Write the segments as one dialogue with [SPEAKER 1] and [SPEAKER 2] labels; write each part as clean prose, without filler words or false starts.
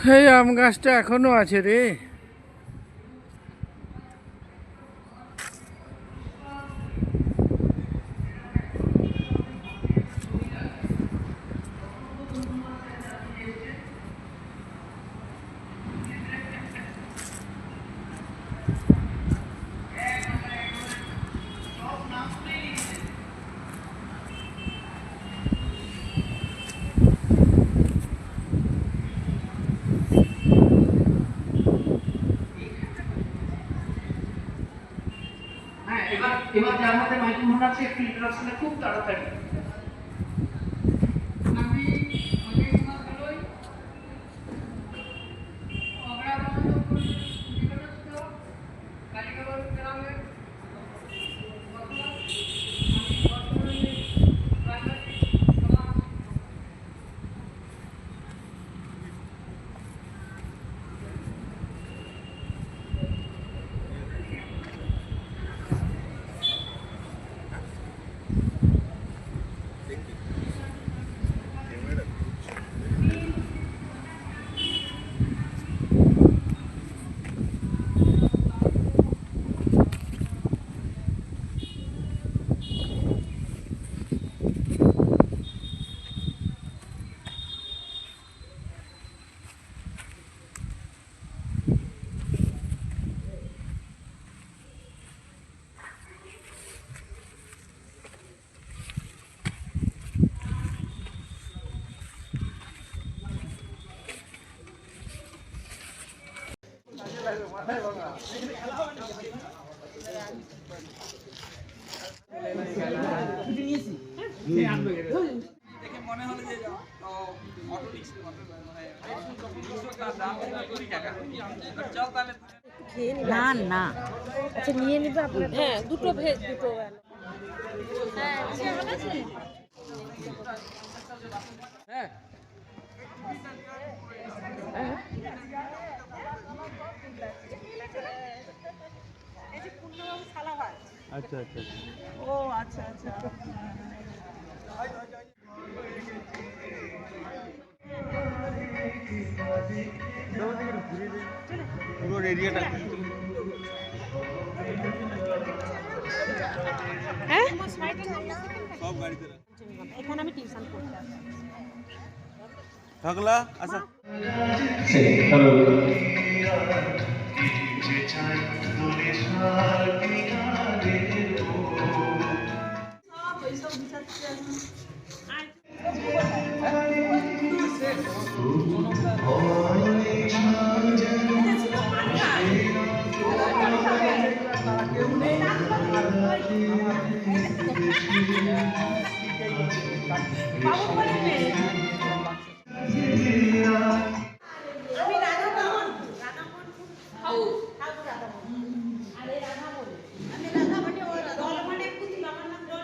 [SPEAKER 1] এই আম গাছটা এখনো আছে রে।
[SPEAKER 2] এবার যার হাতে মাইক্রোফোন আছে একটু ইন্টারাকশনে খুব তাড়াতাড়ি। আমি অনেক মাসগুলোই অগ্রাবন্ধ নিকটস্থ কালিকাবাদ গ্রামের দেখে মনে হলো যে অটো রিক্সা চল তাহলে
[SPEAKER 3] না না আচ্ছা নিয়ে নিবে আপনার। হ্যাঁ দুটো ভেজ দুটো হ্যাঁ
[SPEAKER 2] হ্যাঁ
[SPEAKER 1] আচ্ছা আচ্ছা
[SPEAKER 3] ও আচ্ছা আচ্ছা
[SPEAKER 1] পুরো এরিয়াটা
[SPEAKER 3] হ্যাঁ
[SPEAKER 1] সব গাড়িতে
[SPEAKER 3] এখানে আমি টিউশন করতে আসি।
[SPEAKER 1] থাকলা আচ্ছা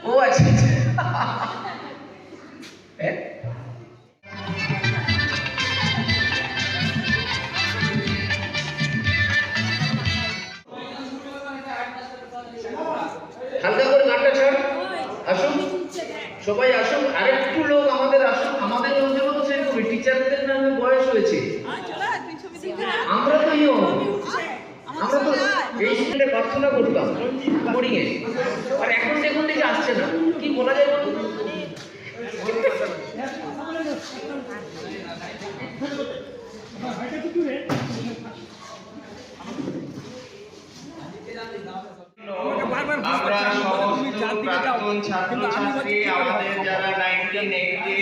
[SPEAKER 2] ও আচ্ছা হালকা করে গানটা ছাড়। আসুন সবাই আসুন, আরেকটু লোক আমাদের আসুন। আমাদের লোকজন তো সেরকম টিচারদের নামে বয়স হয়েছে, আমরা তো আমরা তো এই স্কুলে প্রার্থনা করতাম বোর্ডিং এ, আর এখন দেখুন দেখে আসছে না, কি বলা যায় বলুন?
[SPEAKER 4] আমরা সমস্ত প্রাক্তন ছাত্রছাত্রী আমাদের যারা 1990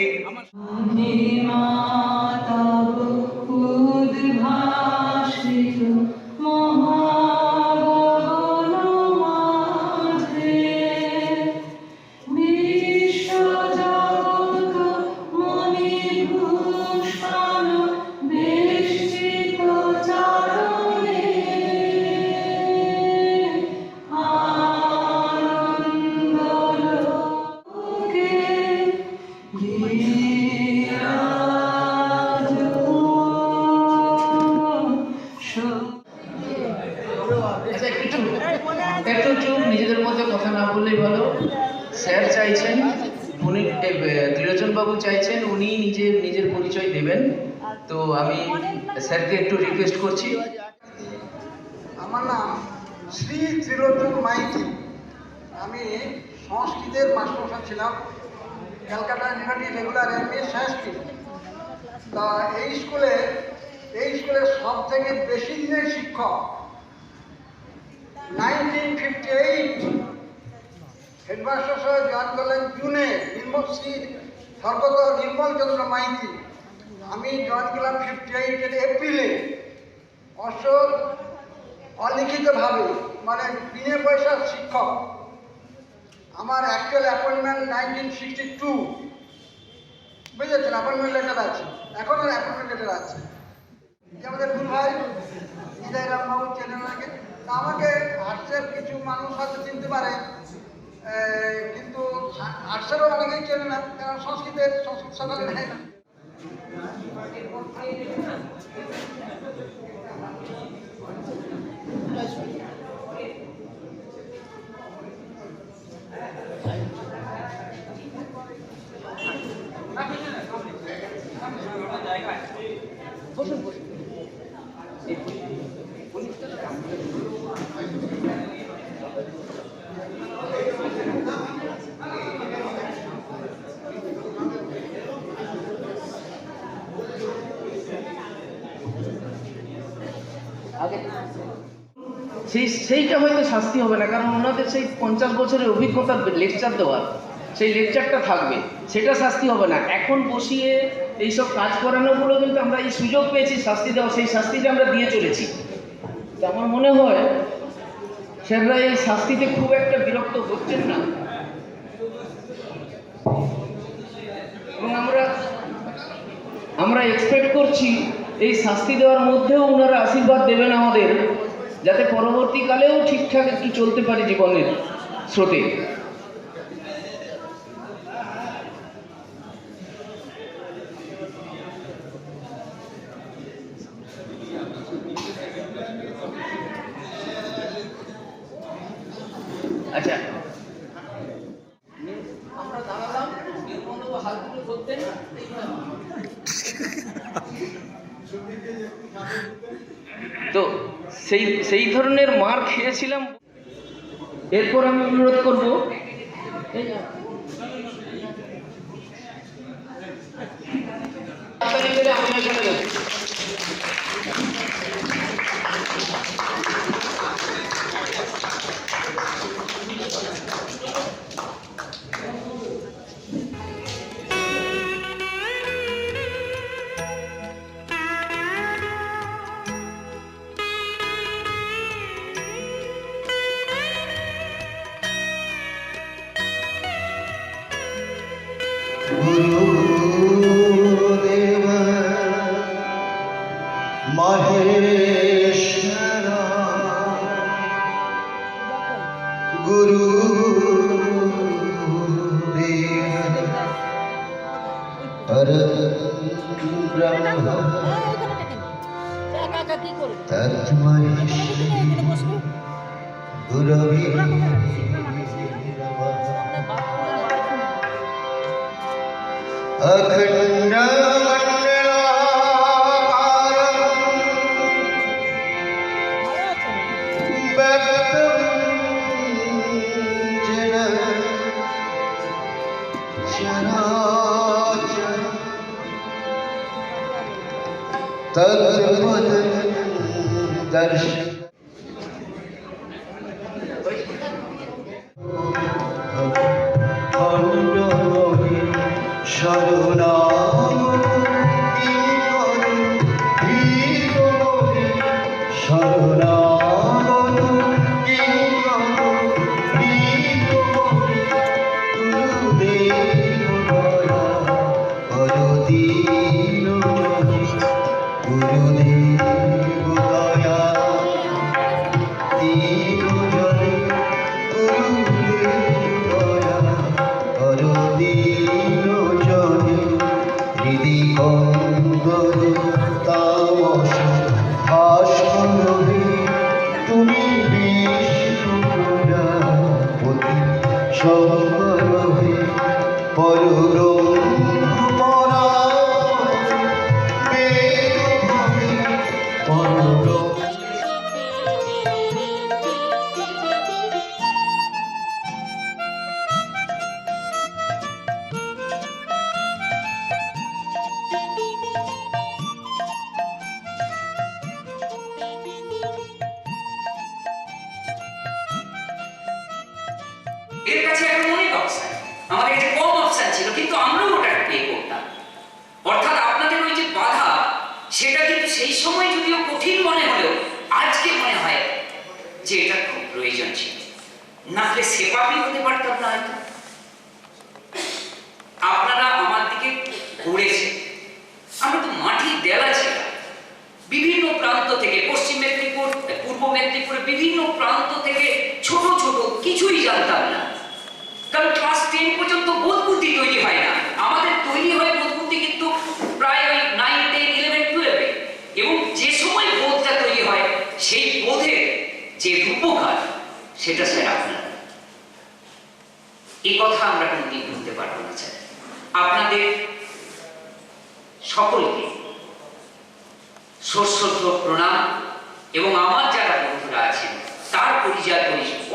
[SPEAKER 4] একটু চুপ, নিজেদের মধ্যে কথা না বললেই ভালো। স্যার চাইছেন, উনি ত্রিলোচন বাবু চাইছেন উনি নিজের পরিচয় দেবেন।
[SPEAKER 2] তো আমি স্যারকে একটু রিকোয়েস্ট করছি।
[SPEAKER 5] আমার নাম শ্রী ত্রিলোচন মাইতি। আমি সংস্কৃতের মাস্টারমশাই ছিলাম ক্যালকাটা ইউনিভার্সিটি রেগুলার এমএ সংস্কৃত। তা এই স্কুলে সব থেকে বেশি দিনের শিক্ষক 1958 হেডমাস্টার সাহেব জয়েন করলেন জুনে, শ্রী স্বর্গত নির্মল চন্দ্র মাইতি। আমি জয়েন করলাম 58 এপ্রিলে, অলিখিতভাবে, মানে বিনা পয়সার শিক্ষক। আমার অ্যাকচুয়াল অ্যাপয়েন্টমেন্ট 1962, বুঝেছেন? অ্যাপয়েন্টমেন্ট লেটার আছে, এখনও অ্যাপয়েন্টমেন্ট লেটার আছে। যে আমাদের দুই ভাই হৃদয়রাম বাবু চেনেন আগে, তা আমাকে আর্টসের কিছু মানুষ হয়তো চিনতে পারে, কিন্তু আর্টসেরও অনেকেই চেনে না, কারণ সংস্কৃত সকালে নেয় না।
[SPEAKER 2] সেইটা হয়তো শাস্তি হবে না, কারণ ওনাদের সেই 50 বছরের অভিজ্ঞতার লেকচার দেওয়ার সেই লেকচারটা থাকবে, সেটা শাস্তি হবে না। এখন বসিয়ে এইসব কাজ করানোগুলো কিন্তু আমরা এই সুযোগ পেয়েছি শাস্তি দেওয়া, সেই শাস্তিটা আমরা দিয়ে চলেছি। তো আমার মনে হয় স্যাররা এই শাস্তিতে খুব একটা বিরক্ত হচ্ছেন না, এবং আমরা এক্সপেক্ট করছি এই শাস্তি দেওয়ার মধ্যেও ওনারা আশীর্বাদ দেবেন আমাদের, যাতে পরবর্তীকালেও ঠিকঠাক একটু চলতে পারি জীবনের স্রোতে। আচ্ছা, আমরা দাঁড়ালাম, নির্বন্ধ হাতগুলো ধরতেন, তো সেই ধরনের মার খেয়েছিলাম। এরপর আমি অনুরোধ করব
[SPEAKER 6] गुरुदेव महेश्वर गुरुदेव परब्रह्म तस्मै गुरवे अखंड मंडलाकारं व्यक्तं जन चराचरं तत्पदं दर्शय পরব্রহ্ম
[SPEAKER 7] এদের কাছে এখন অনেক অপশন, আমাদের কাছে কম অপশন ছিল, কিন্তু আমরাও ওটা পে করতাম। অর্থাৎ আপনাদের ওই যে বাধা, সেটা কিন্তু সেই সময় যদিও কঠিন মনে হলেও আজকে মনে হয় যে এটা খুব প্রয়োজন ছিল, না হলে সেপাপি হতে পারতাম না হয়তো। আপনারা আমার দিকে ঘুরেছেন, আমরা তো মাটির দেওয়া ছিল, বিভিন্ন প্রান্ত থেকে, পশ্চিম মেদিনীপুর, পূর্ব মেদিনীপুরের বিভিন্ন প্রান্ত থেকে ছোট ছোট কিছুই জানতাম না, কারণ ক্লাস 10 পর্যন্ত বোধ বুদ্ধি তৈরি হয় না। আমাদের তৈরি হয় বোধ বুদ্ধি কিন্তু প্রায় ওই 9, 10, 11, 12 এবং যে সময় বোধটা তৈরি হয় সেই বোধের যে রূপকার সেটা স্যার আপনার। এই কথা আমরা কোনদিন ভুলতে পারবো না স্যার। আপনাদের সকলকে সশ্রদ্ধ প্রণাম, এবং আমার যারা বন্ধুরা আছেন তার পরিচয়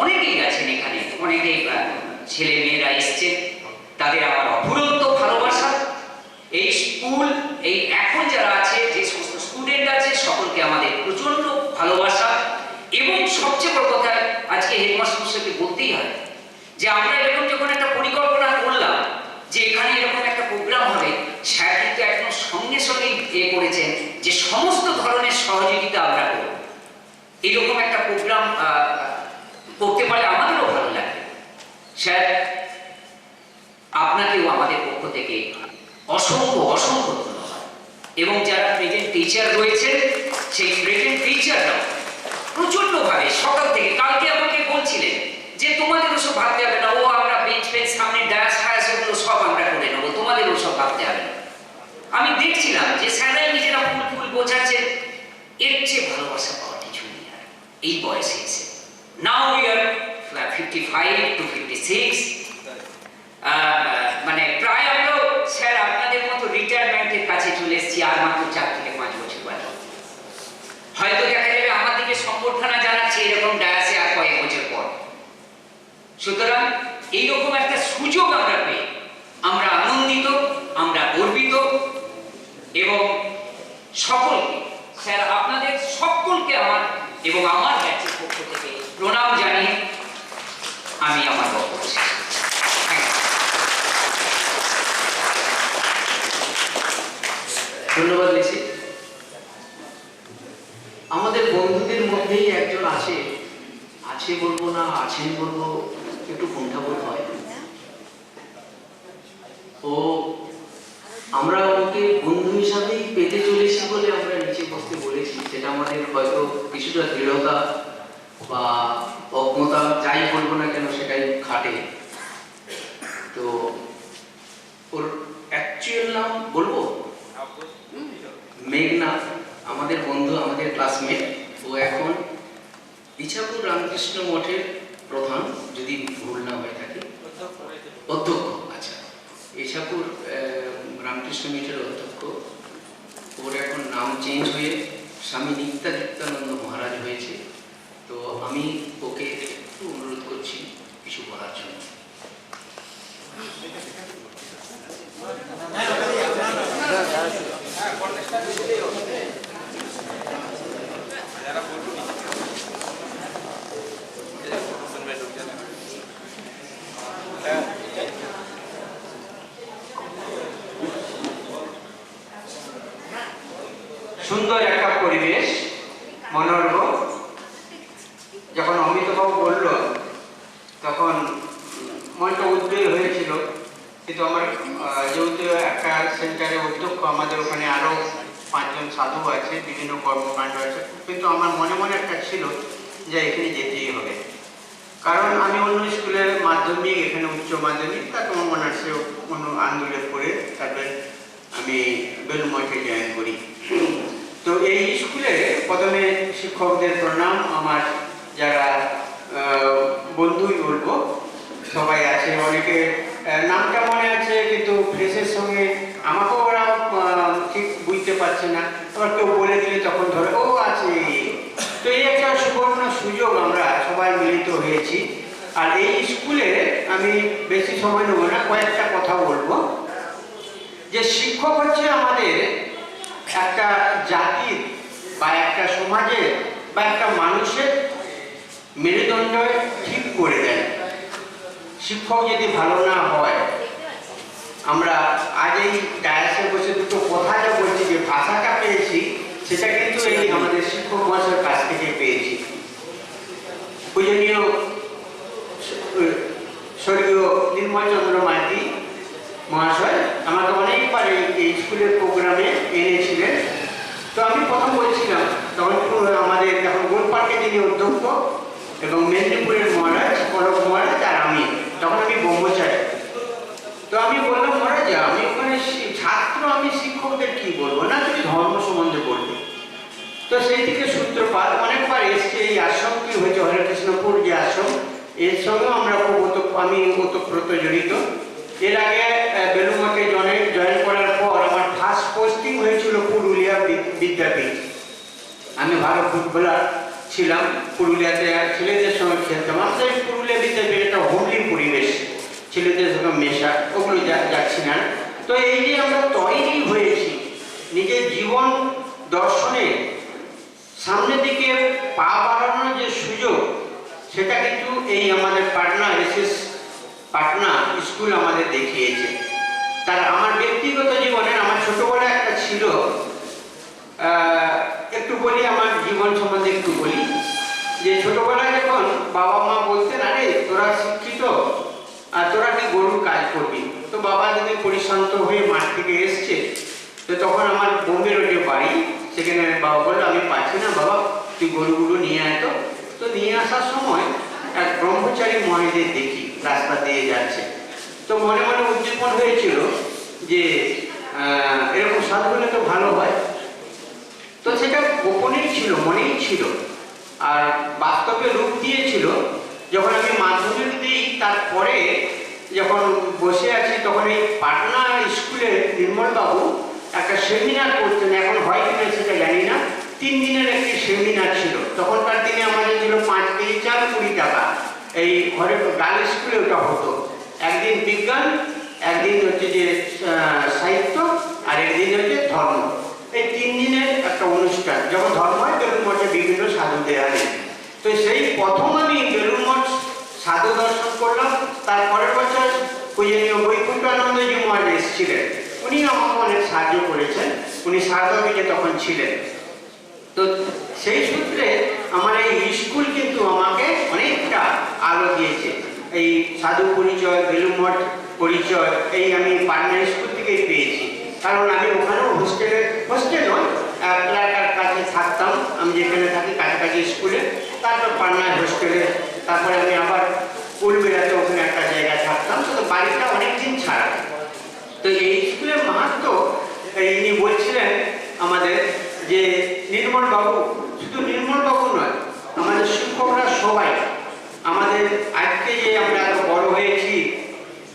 [SPEAKER 7] অনেকেই আছেন এখানে, অনেকেই ছেলে মেয়েরা এসছেন, তাদের আমার অফুরন্ত ভালোবাসা। এই স্কুল, এই এখন যারা আছে, যে সমস্ত স্টুডেন্ট আছে, সকলকে আমাদের প্রচন্ড ভালোবাসা। এবং সবচেয়ে বড় কথা, আজকে হেডমাস্টার মশাইকে বলতেই হয় যে আমরা এরকম যখন একটা পরিকল্পনা করলাম যে এখানে এরকম একটা প্রোগ্রাম হবে, স্যার কিন্তু একদম সঙ্গে সঙ্গে করেছেন যে সমস্ত ধরনের সহযোগিতা আমরা করব। এরকম একটা প্রোগ্রাম করতে পারলে আমাদেরও ভালো লাগে। স্যার, আপনাকেও আমাদের পক্ষ থেকে অসংখ্য অসংখ্য ধন্যবাদ। এবং যারা প্রেজেন্ট টিচার রয়েছেন, সেই প্রেজেন্ট টিচাররাও প্রচন্ডভাবে সকাল থেকে, কালকে আমাকে বলছিলেন যে তোমাদের ওসব ভাবতে হবে না, ও আমরা বেঞ্চ বেঞ্চ সামনে ডায়াস ফায়াস ওগুলো সব আমরা করে নেবো, তোমাদের ওসব ভাবতে হবে না। আমি দেখছিলাম যে স্যারাই নিজেরা ফুল ফুল বোঝাচ্ছেন, এর চেয়ে ভালোবাসা পাওয়া কিছু নেই আর এই বয়সে এসে। নাও উই আর 55 to 56, মানে প্রায় আমরাও স্যার আপনাদের মতো রিটায়ারমেন্টের কাছে চলে এসেছি, আর মাত্র 4 থেকে 5 বছর বাকি। হয়তো দেখা যাবে আমার দিকে সম্বর্ধনা জানাচ্ছে এরকম ডায়াসে আর কয়েক বছর পর। সুতরাং এইরকম একটা সুযোগ আমরা পেয়ে আমরা আনন্দিত, আমরা গর্বিত। এবং সকলকে, স্যার আপনাদের সকলকে আমার এবং আমার ব্যাচের পক্ষ থেকে প্রণাম জানিয়ে আমি আমার বক্তব্য শেষ করছি।
[SPEAKER 2] ধন্যবাদ লিসি। আমাদের বন্ধুদের মধ্যেই একজন আছে, আছে বলবো না আছেন বলবো, একটু কুণ্ঠাবোধ হয়। ও আমরা ওকে বন্ধু হিসাবেই পেতে চলেছি বলে আমরা নিচে বসতে বলেছি, সেটা আমাদের হয়তো কিছুটা দৃঢ়তা বা অজ্ঞতা যাই বলবো না কেন সেটাই খাটে। তো ওর অ্যাকচুয়াল নাম বলবো, মেঘনা, আমাদের বন্ধু, আমাদের ক্লাসমেট। ও এখন ইছাপুর রামকৃষ্ণ মঠের প্রধান, যদি ভুল না হয়ে থাকে, অধ্যক্ষ। আচ্ছা, ইছাপুর রামকৃষ্ণ মঠের অধ্যক্ষ। ওর এখন নাম চেঞ্জ হয়ে স্বামী নিত্যানন্দ মহারাজ হয়েছে। তো আমি ওকে একটু অনুরোধ করছি কিছু বলার জন্য। সুন্দর একটা পরিবেশ, মনোরম। যখন অমিতবাবু বলল তখন মনটা উদ্বেগ হয়েছিল, কিন্তু আমার যেহেতু একটা সেন্টারে অধ্যক্ষ, আমাদের ওখানে আরও 5 জন সাধু আছে, বিভিন্ন কর্মকাণ্ড আছে, কিন্তু আমার মনে মনে একটা ছিল যে এখানে যেতেই হবে। কারণ আমি অন্য স্কুলের মাধ্যমিক, এখানে উচ্চ মাধ্যমিক, তার তোমার মনে আছে কোনো আন্দোলন করে তারপরে আমি বেলুমঠে জয়েন করি। তো এই স্কুলে প্রথমে শিক্ষকদের প্রণাম, আমার যারা বন্ধুই বলবো সবাই আছে, অনেকে নামটা মনে আছে কিন্তু ফেসের সঙ্গে আমাকেও ওরা ঠিক বুঝতে পারছে না, আবার কেউ বলে দিলে তখন ধরে ও আছে। তো এই একটা সুবর্ণ সুযোগ, আমরা সবাই মিলিত হয়েছি। আর এই স্কুলে আমি বেশি সময় নেব না, কয়েকটা কথা বলবো। যে শিক্ষক হচ্ছে আমাদের একটা জাতির বা একটা সমাজের বা একটা মানুষের মেরুদণ্ড ঠিক করে দেন।
[SPEAKER 4] শিক্ষক যদি ভালো না হয়, আমরা আজ এই ডায়াসে বসে দুটো কথা যা বলছি, যে ভাষাটা পেয়েছি, সেটা কিন্তু এই আমাদের শিক্ষক মহাশয়ের কাছ থেকে পেয়েছি। পূজনীয় স্বর্গীয় নির্মল চন্দ্র মাইতি মহাশয় আমাকে অনেকবার এই স্কুলের প্রোগ্রামে এনেছিলেন। তো আমি প্রথম বলছিলাম, তখন আমাদের এখন গোলপার্কে যিনি অধ্যক্ষ এবং মেদিনীপুরের মহারাজ পলক মহারাজ আর আমি, তখন আমি ব্রহ্মচারী। তো আমি বললাম, মহারাজ আমি ওখানে ছাত্র, আমি শিক্ষকদের কি বলবো, না তুমি ধর্ম সম্বন্ধে বলবে। তো সেই থেকে সূত্রপাত অনেকবার এসছে এই আশ্রম কি হয়েছে, হরেকৃষ্ণপুর যে আশ্রম, এর সঙ্গেও আমরা আমি ওতপ্রোত জড়িত। এর আগে বেলুমঠে জয়েন করার পর আমার ফার্স্ট পোস্টিং হয়েছিল পুরুলিয়া বিদ্যাপীঠ। আমি ভালো ফুটবলার ছিলাম, পুরুলিয়াতে ছেলেদের সঙ্গে খেলতাম। আমাদের পুরুলিয়া বিদ্যাপীঠ একটা হোমলি পরিবেশ, ছেলেদের সঙ্গে মেশা, ওগুলো যাচ্ছি না। তো এই যে আমরা তৈরি হয়েছি নিজের জীবন দর্শনে সামনের দিকে পা বাড়ানোর যে সুযোগ, সেটা কিন্তু এই আমাদের পাটনা এসএস পাটনা স্কুল আমাদের দেখিয়েছে। তার আমার ব্যক্তিগত জীবনের আমার ছোটবেলা একটা ছিল, একটু বলি আমার জীবন সম্বন্ধে একটু বলি, যে ছোটবেলায় যখন বাবা মা বলতেন, আরে তোরা শিক্ষিত আর তোরা কি গরুর কাজ করবি, তো বাবা যদি পরিশ্রান্ত হয়ে মাঠ থেকে এসছে, তো তখন আমার বোম্বে রোডে বাড়ি, সেখানে বাবা বললো আমি পাচ্ছি না বাবা, তুই গরুগুলো নিয়ে আয়। তো নিয়ে আসার সময় এক ব্রহ্মচারী মহিলাদের দেখি রাস্তা দিয়ে যাচ্ছে। তো মনে মনে উদ্দীপন হয়েছিল যে এরকম সাধু হলে তো ভালো হয়। তো সেটা গোপনেই ছিল, মনেই ছিল, আর বাস্তবে রূপ দিয়েছিল যখন আমি মাধ্যমিক দিই। তারপরে যখন বসে আছি, তখন এই পাটনা স্কুলে নির্মলবাবু একটা সেমিনার করতেন, এখন হয় কিনা সেটা জানি না, 3 দিনের একটি সেমিনার ছিল। তখনকার দিনে আমাদের ছিল 5 কেজি চাল 20 টাকা, এই ঘরে গার্লস স্কুলে ওটা হতো। একদিন বিজ্ঞান, একদিন হচ্ছে যে সাহিত্য, আর একদিন হচ্ছে ধর্ম। এই 3 দিনের একটা অনুষ্ঠান। যখন ধর্ম হয় বেলুড় মঠে বিভিন্ন সাধুদের আনে। তো সেই প্রথম আমি বেলুড় মঠ সাধু দর্শন করলাম। তারপরের বছর পূজনীয় বৈকুণ্ঠানন্দজি মহারাজ এসেছিলেন, উনি আমাকে অনেক সাহায্য করেছেন, উনি সারদাপীঠে তখন ছিলেন। তো সেই সূত্রে আমার এই স্কুল কিন্তু আমাকে অনেকটা আলো দিয়েছে। এই সাধু পরিচয়, বেলুড় মঠ পরিচয় এই আমি পাটনা স্কুল থেকেই পেয়েছি। কারণ আমি ওখানেও হোস্টেল নয়, এলাকার কাছে থাকতাম, আমি যেখানে থাকি কাছাকাছি স্কুলে, তারপর পাটনায় হোস্টেলে, তারপরে আমি আবার কুলবেড়াতে ওখানে একটা জায়গায় থাকতাম। তো বাড়িটা অনেকদিন ছাড়া। তো এই স্কুলের মাহাত্ম্য ইনি বলছিলেন আমাদের, যে নির্মল বাবু, শুধু নির্মল বাবু নয়, আমাদের শিক্ষকরা সবাই আমাদের আজকে যে আমরা এত বড় হয়েছি,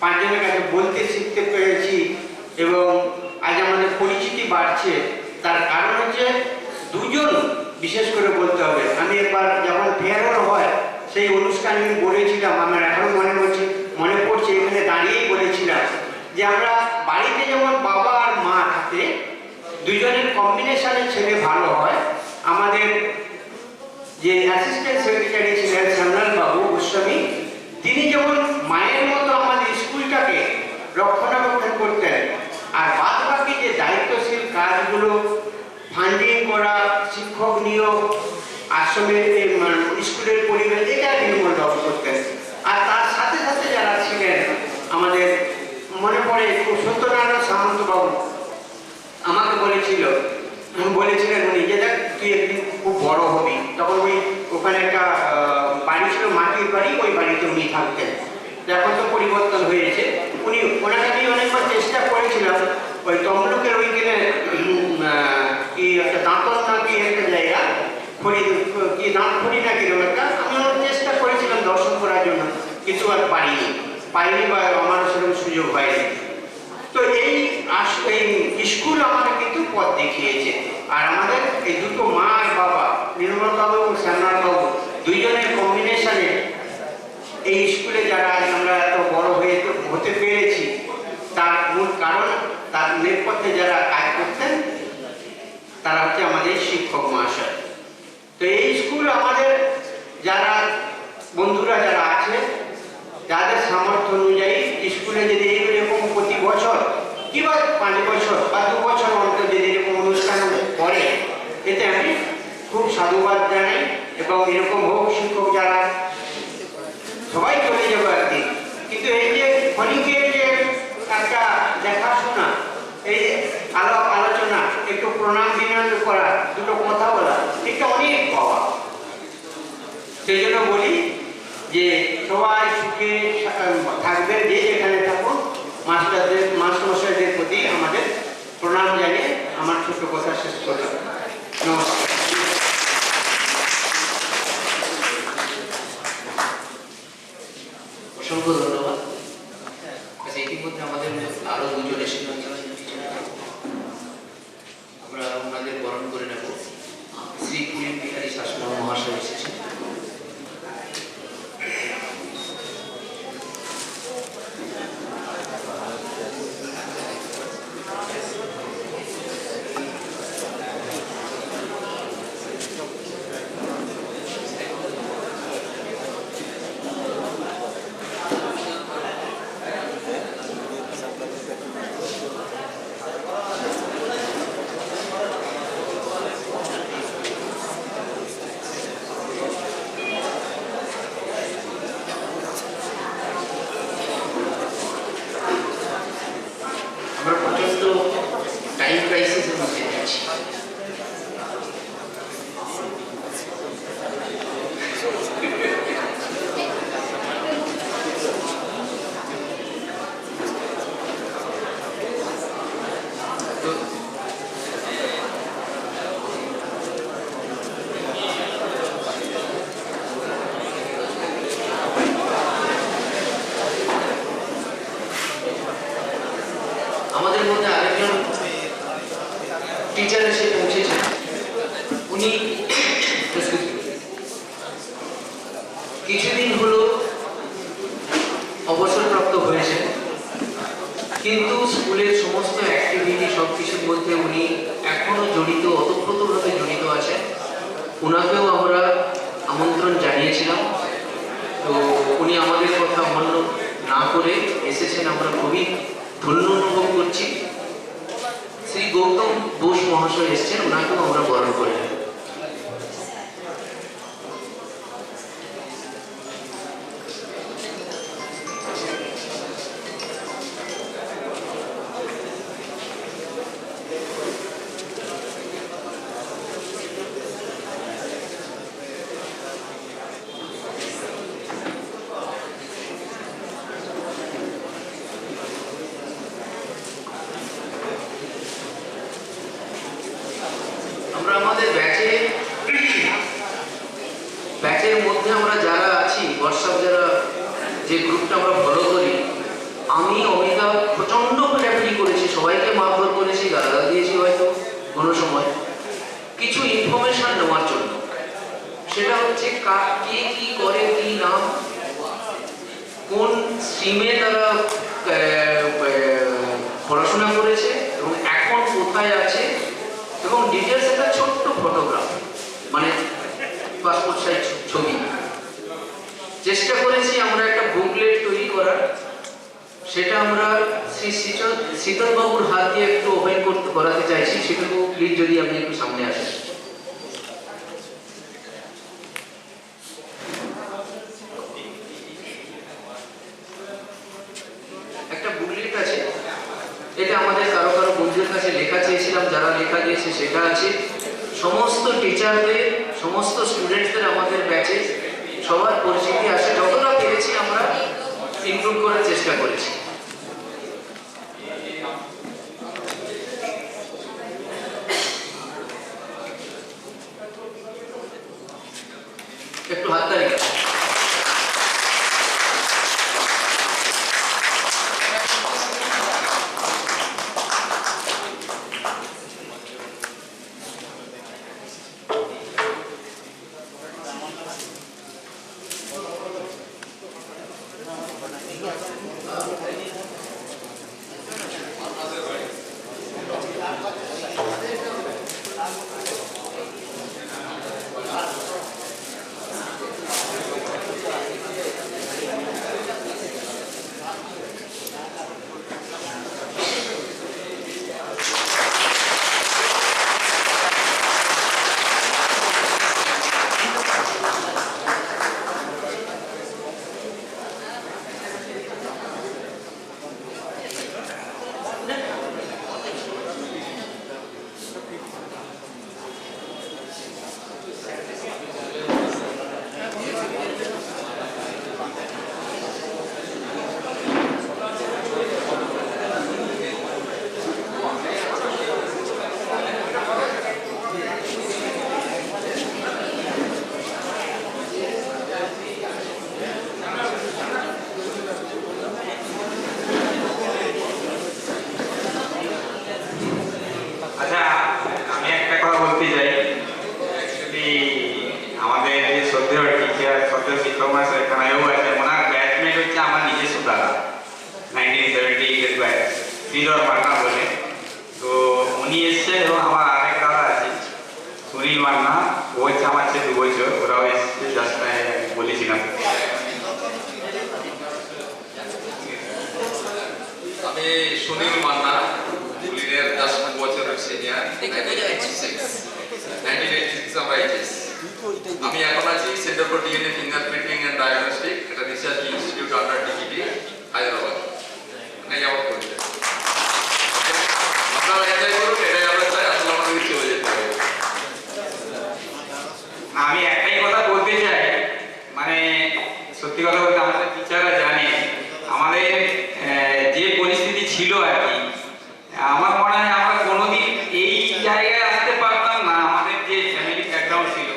[SPEAKER 4] 5 জনের কাছে বলতে শিখতে পেরেছি এবং আজ আমাদের পরিচিতি বাড়ছে, তার কারণ হচ্ছে 2 জন বিশেষ করে বলতে হবে। আমি একবার যখন ফেয়ারওয়েল হয় সেই অনুষ্ঠানে আমি বলেছিলাম, আমার এখনো মনে পড়ছে, এখানে দাঁড়িয়েই বলেছিলাম যে আমরা বাড়িতে যেমন বাবা আর মা থাকে, 2 জনের কম্বিনেশনে ছেলে ভালো হয়। আমাদের যে অ্যাসিস্ট্যান্ট সেক্রেটারি ছিলেন শ্যামলাল বাবু গোস্বামী, তিনি যেমন মায়ের মতো আমাদের স্কুলটাকে রক্ষণাবেক্ষণ করতেন, আর বাদ বাকি যে দায়িত্বশীল কাজগুলো, ফান্ডিং করা, শিক্ষক নিয়োগ, আশ্রমের স্কুলের পরিবেশ, এটা নির্মল বাবু করতেন। আর তার সাথে সাথে যারা ছিলেন আমাদের মনে পড়ে সত্যনারায়ণ সামন্ত বাবু আমাকে বলেছিলেন উনি যে দেখ তুই একদিন খুব বড় হবি। তখন ওখানে একটা বাড়ি ছিল, মাটির বাড়ি, ওই বাড়িতে উনি থাকতেন। এখন তো পরিবর্তন হয়েছে। ওনাকে আমি অনেকবার চেষ্টা করেছিলাম, ওই তমলুকের ওইখানে কি একটা দাঁতন নাকি একটা জায়গা, কি দাঁত খড়ি না কিরকম একটা, আমি অনেক চেষ্টা করেছিলাম দর্শন করার জন্য, কিন্তু আর পাইনি বা আমার সেরকম সুযোগ হয়নি। তো এই স্কুল আমাকে কিন্তু পথ দেখিয়েছে। আর আমাদের এই দুটো মা আর বাবা, নির্মল বাবু এবং শ্যামলাল বাবু, 2 জনের কম্বিনেশনে এই স্কুলে যারা আমরা এত বড় হতে পেরেছি, তার মূল কারণ, তার নেপথ্যে যারা কাজ করতেন, তারা হচ্ছে আমাদের শিক্ষক মহাশয়। তো এই স্কুল আমাদের যারা বন্ধুরা যারা আছে, যাদের সামর্থ্য 5 বছর বা 2 বছর অন্তর যদি এরকম অনুষ্ঠান করে, এতে আমি খুব সাধুবাদ জানাই। এবং এরকম হোক, শিক্ষক যারা সবাই চলে যাবো একদিন, কিন্তু এই যে ক্ষণিকের যে একটা দেখাশোনা, এই যে আলোচনা, একটু প্রণাম বিনয় করা, দুটো কথা বলা, এটা অনেক পাওয়া। সেই জন্য বলি যে সবাই সুখে থাকবেন, যে যেখানে থাকুন। মাস্টারমশাইদের প্রতি আমাদের প্রণাম জানিয়ে আমার ছোট কথা শেষ করলাম। নমস্কার।
[SPEAKER 2] অসংখ্য ধন্যবাদ। ইতিমধ্যে আমাদের আরো দুজন এসে আমরা ওনাদের বরণ করে নেব। শ্রী পুলিন বিহারী শাসন মহাশয় এসেছেন। টাইম ক্রাইসিসের মধ্যে আছি। আমাদের মধ্যে আরেকজন টিচার এসে পৌঁছেছেন। উনি কিছুদিন হলো অবসরপ্রাপ্ত হয়েছেন, কিন্তু স্কুলের সমস্ত অ্যাক্টিভিটি সবকিছুর মধ্যে উনি এখনো জড়িত, ওতপ্রোতভাবে জড়িত আছেন। ওনাকেও আমরা আমন্ত্রণ জানিয়েছিলাম, তো উনি আমাদের কথা অমান্য না করে এসেছেন। আমরা খুবই ধন্য অনুভব করছি। শ্রী গৌতম বোস মহাশয় এসেছেন, ওনাকেও আমরা বরণ করে নেব। আমরা আমাদের ব্যাচের মধ্যে আমরা যারা আছি, হোয়াটসঅ্যাপ যারা যে গ্রুপটা আমরা ফলো করি, আমি অমিতা প্রচন্ড ফেটাফেটি করেছি, সবাইকে মারধর করেছি, গালাগাল দিয়েছি হয়তো কোনো সময়, কিছু ইনফরমেশন নেওয়ার জন্য। সেটা হচ্ছে কে কি করে, কি নাম, কোন স্ট্রিমে তারা পড়াশোনা করেছে এবং এখন কোথায় আছে, এবং ডিটেলস একটা ছোট্ট ফটোগ্রাফ, মানে পাসপোর্ট সাইজ ছবি। চেষ্টা করেছি আমরা একটা বুকলেট তৈরি করার, সেটা আমরা শ্রী শীতল বাবুর হাত দিয়ে একটু ওপেন করাতে চাইছি। সেটুকু প্লিজ যদি আপনি একটু সামনে আসেন। একটা বুকলেট আছে, এটা আমাদের কারো কারো বন্ধুদের কাছে লেখা চেয়েছিলাম, যারা লেখা দিয়েছে সেটা আছে। সমস্ত টিচারদের, সমস্ত স্টুডেন্টসদের আমাদের ব্যাচে সবার পরিচিতি আছে, যতটা পেরেছি আমরা ইনক্লুড করার চেষ্টা করেছি। একটু হাততালি।
[SPEAKER 4] বলতে চাই। অ্যাকচুয়ালি আমাদের যে শ্রদ্ধেয় টিচার, শ্রদ্ধেয় শিক্ষক মহাশয় এখানেও আছে, ওনার ব্যাচমেট হচ্ছে আমার নিজস্ব দাদা, 1978 এর ব্যাচ, শ্রীধর মান্না বলে। তো উনি এসছেন এবং আমার আরেক দাদা আছে সুনীল মান্না, ও হচ্ছে আমার চেয়ে 2 বছর, ওরাও এসছে, জাস্ট বলেছিলাম।
[SPEAKER 8] আমি সুনীল মান্না, পুলিনের 10 বছরের সিনিয়র, 1986 আমরা এইচএস। আমি এখন আছি centre for DNA fingerprinting and diagnostic, এটা রিসার্চ ইনস্টিটিউট আন্ডার ডিকিটি, হায়দ্রাবাদ। যাওয়া করছে আপনারা এনজয় করুন, এটাই আমরা চাই। আসলে আমাদের চলে যেতে হবে।
[SPEAKER 4] আমি একটাই কথা বলতে চাই, মানে সত্যি কথা বলতে আমাদের টিচাররা জানে আমাদের যে পরিস্থিতি ছিল আর কি, আমার মনে হয় আমরা কোনোদিন এই জায়গায় আসতে পারতাম না। আমাদের যে ফ্যামিলি ব্যাকগ্রাউন্ড ছিল,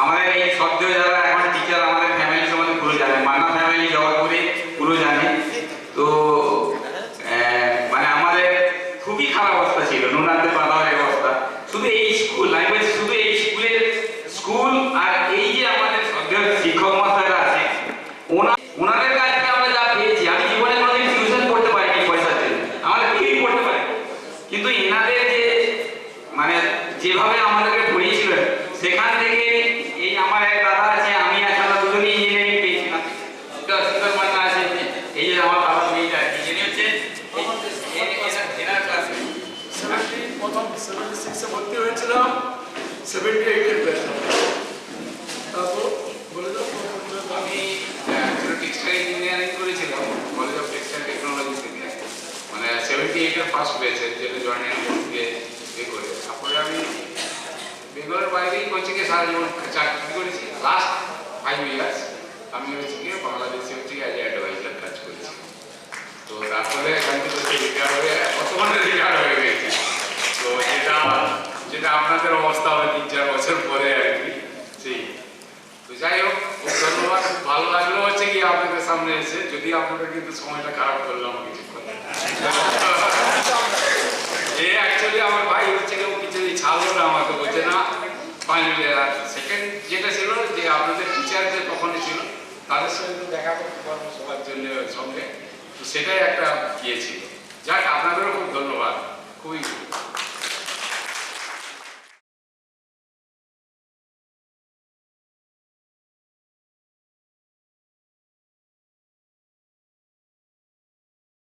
[SPEAKER 4] আমাদের এই সদ্য যারা এখন টিচার, আমাদের ফ্যামিলি সম্বন্ধে পুরো জানে, মান্না ফ্যামিলি জগৎপুরে পুরো জানে। তো মানে আমাদের খুবই খারাপ অবস্থা ছিল, নুনাতে পালাওয়ার অবস্থা। শুধু এই স্কুল, আমি বলছি শুধু এই স্কুল আর এই যে আমাদের সদ্য শিক্ষক মহাশয়রা আছে, ওনাদের কাছ থেকে আমরা যা পেয়েছি, আমি জীবনে কোনোদিন টিউশন পড়তে পারিনি পয়সার জন্য, আমাদের কেউই পড়তে পারি, কিন্তু এনাদের যে মানে যেভাবে আমাদেরকে পড়িয়েছিলেন, সেখান থেকে এই আমার এক দাদা আছে, আমি আছি, আমরা দুজনেই ইঞ্জিনিয়ারিং পেয়েছিলাম। শ্রীধর মান্না আছে, এই যে আমার বাবা মেয়েটা ইঞ্জিনিয়ার হচ্ছে এনার ক্লাসে।
[SPEAKER 9] প্রথম 76 ভর্তি হয়েছিলাম, 78 এর ব্যাচ। তারপর বলে দাও।
[SPEAKER 8] আমি টেক্সটাইল ইঞ্জিনিয়ারিং করেছিলাম কলেজ অফ টেক্সটাইল টেকনোলজি থেকে, মানে 78 এর ফার্স্ট ব্যাচের জন্য জয়েনিং করে। তারপরে আমি বেঙ্গলের বাইরেই কোচিংয়ে সারা জীবন চাকরি করেছি। লাস্ট 5 ইয়ার্স আমি হচ্ছে গিয়ে বাংলাদেশে হচ্ছে অ্যাজ এ অ্যাডভাইজার কাজ করেছি। তো তারপরে এখান থেকে রিটায়ার হয়ে বর্তমানে রিটায়ার হয়ে গেছি। তো যেটা আপনাদের অবস্থা হবে 3-4 বছর পরে আর কি, সেই। তো যাই হোক, খুব ধন্যবাদ, খুব ভালো লাগলো হচ্ছে কি আপনাদের সামনে এসে, যদি আপনাদের কিন্তু সময়টা খারাপ করলাম কিছুক্ষণ। অ্যাকচুয়ালি আমার ভাই হচ্ছে কেউ কিছুই ছাড়লো না, আমাকে বলছে না ফাইনালি। আর সেকেন্ড যেটা ছিল যে আপনাদের টিচার যে তখনই ছিল, তাদের সঙ্গে দেখা করতে পারবো সবার জন্য সঙ্গে, তো সেটাই একটা ইয়ে ছিল। যাক, আপনাদেরও খুব ধন্যবাদ, খুবই